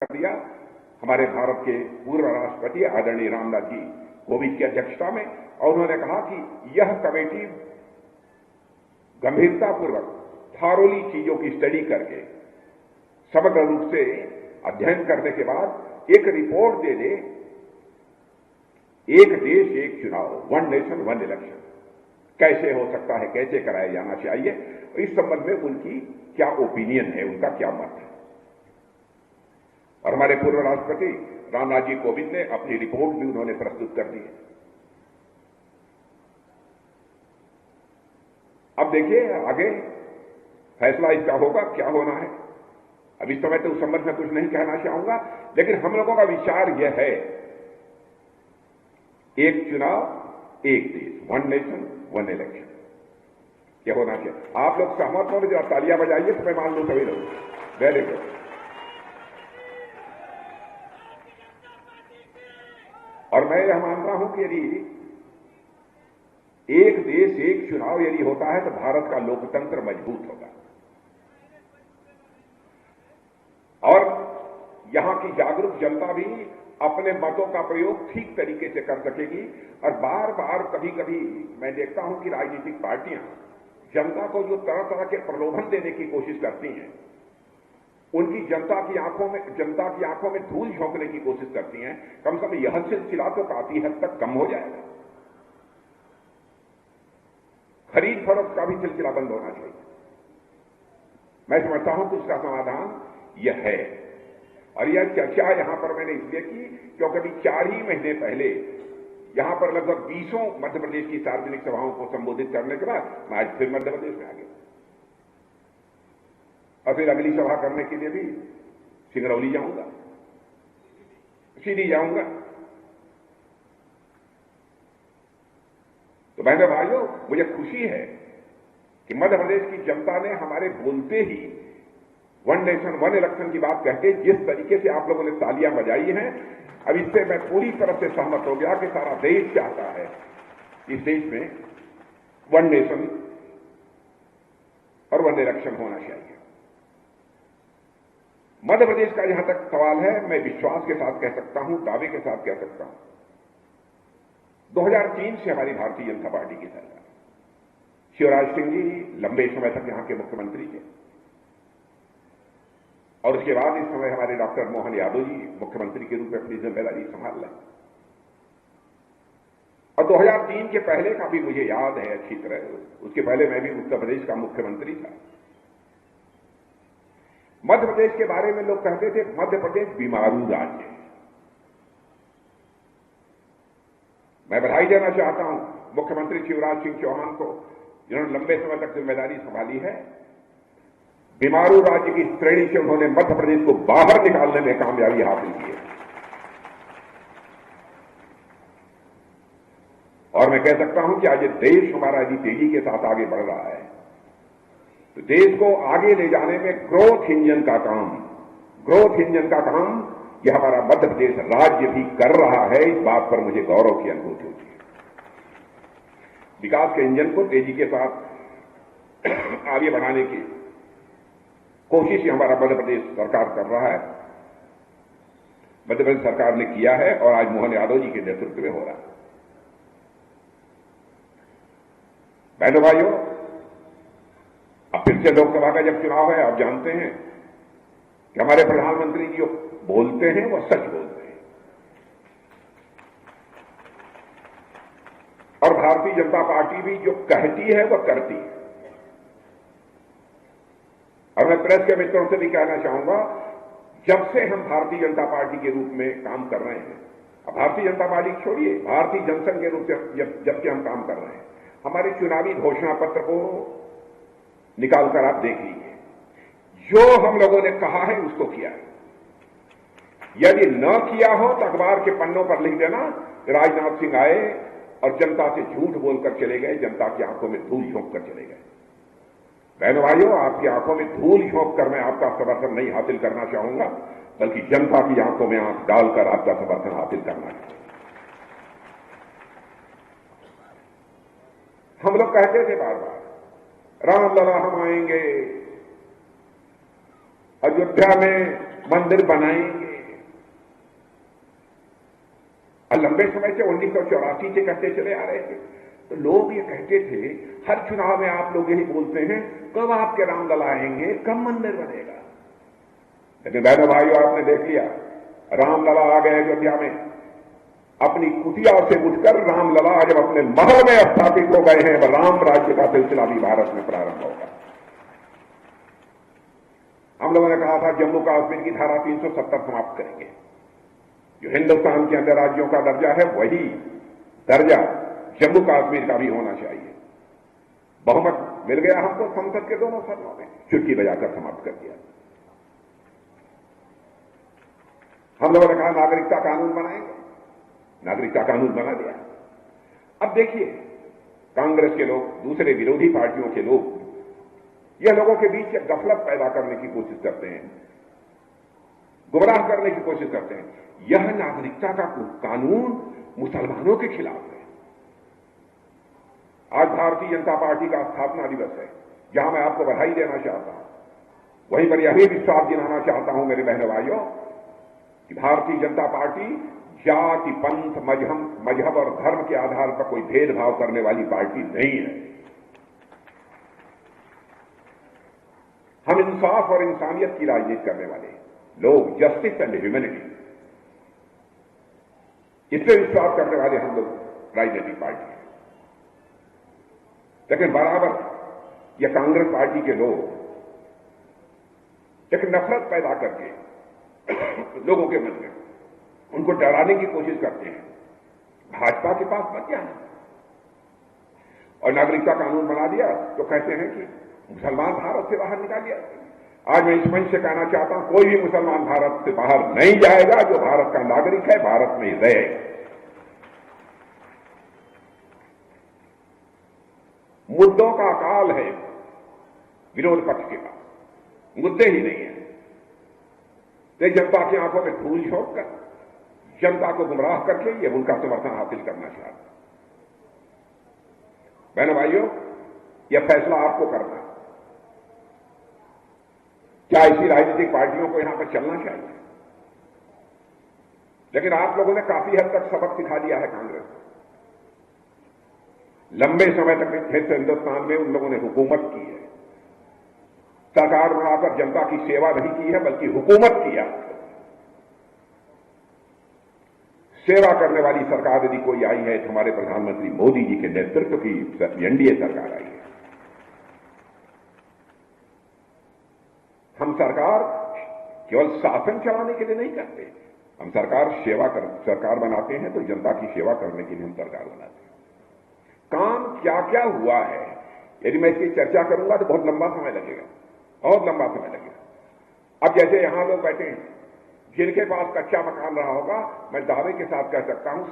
कर दिया हमारे भारत के पूर्व राष्ट्रपति आदरणीय रामनाथ जी कोविंद की अध्यक्षता में, और उन्होंने कहा कि यह कमेटी गंभीरतापूर्वक थारोली चीजों की स्टडी करके समग्र रूप से अध्ययन करने के बाद एक रिपोर्ट दे दे, एक देश एक चुनाव, वन नेशन वन इलेक्शन कैसे हो सकता है, कैसे कराया जाना चाहिए, इस संबंध में उनकी क्या ओपिनियन है, उनका क्या मत है। और हमारे पूर्व राष्ट्रपति रामनाथ जी कोविंद ने अपनी रिपोर्ट भी उन्होंने प्रस्तुत कर दी है। अब देखिए आगे फैसला इसका होगा, क्या होना है। अब इस समय तो उस संबंध में कुछ नहीं कहना चाहूंगा, लेकिन हम लोगों का विचार यह है, एक चुनाव एक देश, वन नेशन वन इलेक्शन, क्या होना चाहिए। आप लोग सहमत हो, जरा तालियां बजाइए तो मैं मान लूं सभी लोग। Very good. और मैं यह मानता हूं कि यदि एक देश एक चुनाव यदि होता है तो भारत का लोकतंत्र मजबूत होगा और यहां की जागरूक जनता भी अपने मतों का प्रयोग ठीक तरीके से कर सकेगी। और बार बार कभी कभी मैं देखता हूं कि राजनीतिक पार्टियां जनता को जो तरह तरह के प्रलोभन देने की कोशिश करती हैं, उनकी जनता की आंखों में धूल झोंकने की कोशिश करती हैं, कम से कम यह सिलसिला तो काफी हद तक कम हो जाएगा। खरीद फरोख्त का भी सिलसिला बंद होना चाहिए। मैं समझता हूं कि उसका समाधान यह है, और यह चर्चा यहां पर मैंने इसलिए की क्योंकि अभी 4 ही महीने पहले यहां पर लगभग 20 मध्य प्रदेश की सार्वजनिक सभाओं को संबोधित करने के बाद मैं आज फिर मध्य प्रदेश में आ गया और फिर अगली सभा करने के लिए भी सिंगरौली जाऊंगा, सीधी जाऊंगा। तो बहनों भाइयों, मुझे खुशी है कि मध्य प्रदेश की जनता ने हमारे बोलते ही वन नेशन वन इलेक्शन की बात कहते जिस तरीके से आप लोगों ने तालियां बजाई हैं, अब इससे मैं पूरी तरह से सहमत हो गया कि सारा देश चाहता है इस देश में वन नेशन और वन इलेक्शन होना चाहिए। मध्य प्रदेश का जहां तक सवाल है, मैं विश्वास के साथ कह सकता हूं, दावे के साथ कह सकता हूं, 2003 से हमारी भारतीय जनता पार्टी की सरकार, शिवराज सिंह जी लंबे समय तक यहां के मुख्यमंत्री थे और उसके बाद इस समय हमारे डॉक्टर मोहन यादव जी मुख्यमंत्री के रूप में अपनी जिम्मेदारी संभाल रहे। और 2003 के पहले का भी मुझे याद है अच्छी तरह, उसके पहले मैं भी उत्तर प्रदेश का मुख्यमंत्री था। मध्य प्रदेश के बारे में लोग कहते थे मध्य प्रदेश बीमारू राज्य है। मैं बधाई देना चाहता हूं मुख्यमंत्री शिवराज सिंह चौहान को, जिन्होंने लंबे समय तक जिम्मेदारी संभाली है। बीमारू राज्य की श्रेणी से उन्होंने मध्य प्रदेश को बाहर निकालने में कामयाबी हासिल की है। और मैं कह सकता हूं कि आज ये देश हमारा यदि तेजी के साथ आगे बढ़ रहा है तो देश को आगे ले जाने में ग्रोथ इंजन का काम यह हमारा मध्य प्रदेश राज्य भी कर रहा है। इस बात पर मुझे गौरव की अनुभूति होती है। विकास के इंजन को तेजी के साथ आगे बढ़ाने की कोशिश हमारा मध्य प्रदेश सरकार कर रहा है, मध्य प्रदेश सरकार ने किया है और आज मोहन यादव जी के नेतृत्व में हो रहा है। बहनों भाइयों, अब फिर से लोकसभा का जब चुनाव है, आप जानते हैं कि हमारे प्रधानमंत्री जी जो बोलते हैं वो सच बोलते हैं और भारतीय जनता पार्टी भी जो कहती है वह करती है। और मैं प्रेस के मित्रों से भी कहना चाहूंगा, जब से हम भारतीय जनता पार्टी के रूप में काम कर रहे हैं, अब भारतीय जनता पार्टी छोड़िए, भारतीय जनसंघ के रूप से जब से हम काम कर रहे हैं, हमारे चुनावी घोषणा पत्र को निकालकर आप देख लीजिए, जो हम लोगों ने कहा है उसको किया है। यदि न किया हो तो अखबार के पन्नों पर लिख देना राजनाथ सिंह आए और जनता से झूठ बोलकर चले गए, जनता की आंखों में धूल झोंक कर चले गए। बहनों भाइयों, आपकी आंखों में धूल झोंक कर मैं आपका समर्थन नहीं हासिल करना चाहूंगा, बल्कि जनता की आंखों में आंख डालकर आपका समर्थन हासिल करना चाहूंगा। हम लोग कहते थे बार बार, रामलला हम आएंगे, अयोध्या में मंदिर बनाएंगे, और लंबे समय से 1984 से कहते चले आ रहे थे। तो लोग ये कहते थे, हर चुनाव में आप लोग यही बोलते हैं, कब आपके रामलला आएंगे, कब मंदिर बनेगा। लेकिन बहनों भाइयों, आपने देख लिया, रामलला आ गए अयोध्या में। अपनी कुटिया से उठकर रामलला जब अपने महल में स्थापित हो गए हैं, वह राम राज्य का सिलसिला भी भारत में प्रारंभ होगा। हम लोगों ने कहा था जम्मू कश्मीर की धारा 370 समाप्त करेंगे। जो हिंदुस्तान के अंदर राज्यों का दर्जा है, वही दर्जा जम्मू कश्मीर का भी होना चाहिए। बहुमत मिल गया हमको संसद के दोनों सदनों में, चुटकी बजाकर समाप्त कर दिया। हम लोगों ने कहा नागरिकता कानून बनाएंगे, नागरिकता कानून बना दिया। अब देखिए, कांग्रेस के लोग, दूसरे विरोधी पार्टियों के लोग, यह लोगों के बीच एक गफलत पैदा करने की कोशिश करते हैं, गुमराह करने की कोशिश करते हैं। यह नागरिकता का कानून मुसलमानों के खिलाफ है। आज भारतीय जनता पार्टी का स्थापना दिवस है, जहां मैं आपको बधाई देना चाहता हूं। वहीं पर यह भी विश्वास दिलाना चाहता हूं मेरे बहनों भाइयों कि भारतीय जनता पार्टी जाति, पंथ, मजहब और धर्म के आधार पर कोई भेदभाव करने वाली पार्टी नहीं है। हम इंसाफ और इंसानियत की राजनीति करने वाले लोग, जस्टिस एंड ह्यूमैनिटी, इससे विश्वास करने वाले हम लोग राजनीतिक पार्टी हैं। लेकिन बराबर यह कांग्रेस पार्टी के लोग एक नफरत पैदा करके लोगों के मन में उनको डराने की कोशिश करते हैं। भाजपा के पास बचा है और नागरिकता कानून बना दिया तो कहते हैं कि मुसलमान भारत से बाहर निकाल दिया। आज मैं इस मंच से कहना चाहता हूं, कोई भी मुसलमान भारत से बाहर नहीं जाएगा। जो भारत का नागरिक है, भारत में ही रहेगा। मुद्दों का अकाल है विरोध पक्ष के पास, मुद्दे ही नहीं है। तो जनता की आंखों में धूल झोंककर, जनता को गुमराह करके ये उनका समर्थन हासिल करना चाहता। बहनों भाइयों, यह फैसला आपको करना है। क्या इसी राजनीतिक पार्टियों को यहां पर चलना चाहिए? लेकिन आप लोगों ने काफी हद तक सबक सिखा दिया है कांग्रेस को। लंबे समय तक हिंदुस्तान में उन लोगों ने हुकूमत की है, सरकार बनाकर जनता की सेवा नहीं की है, बल्कि हुकूमत किया। सेवा करने वाली सरकार यदि कोई आई है तो हमारे प्रधानमंत्री मोदी जी के नेतृत्व की एनडीए सरकार आई है। हम सरकार केवल शासन चलाने के लिए नहीं करते, हम सरकार बनाते हैं तो जनता की सेवा करने के लिए हम सरकार बनाते हैं। काम क्या क्या हुआ है, यदि मैं इसकी चर्चा करूंगा तो बहुत लंबा समय लगेगा, बहुत लंबा समय लगेगा। अब जैसे यहां लोग बैठे हैं, जिनके पास कच्चा मकान रहा होगा, मैं दावे के साथ कह सकता हूं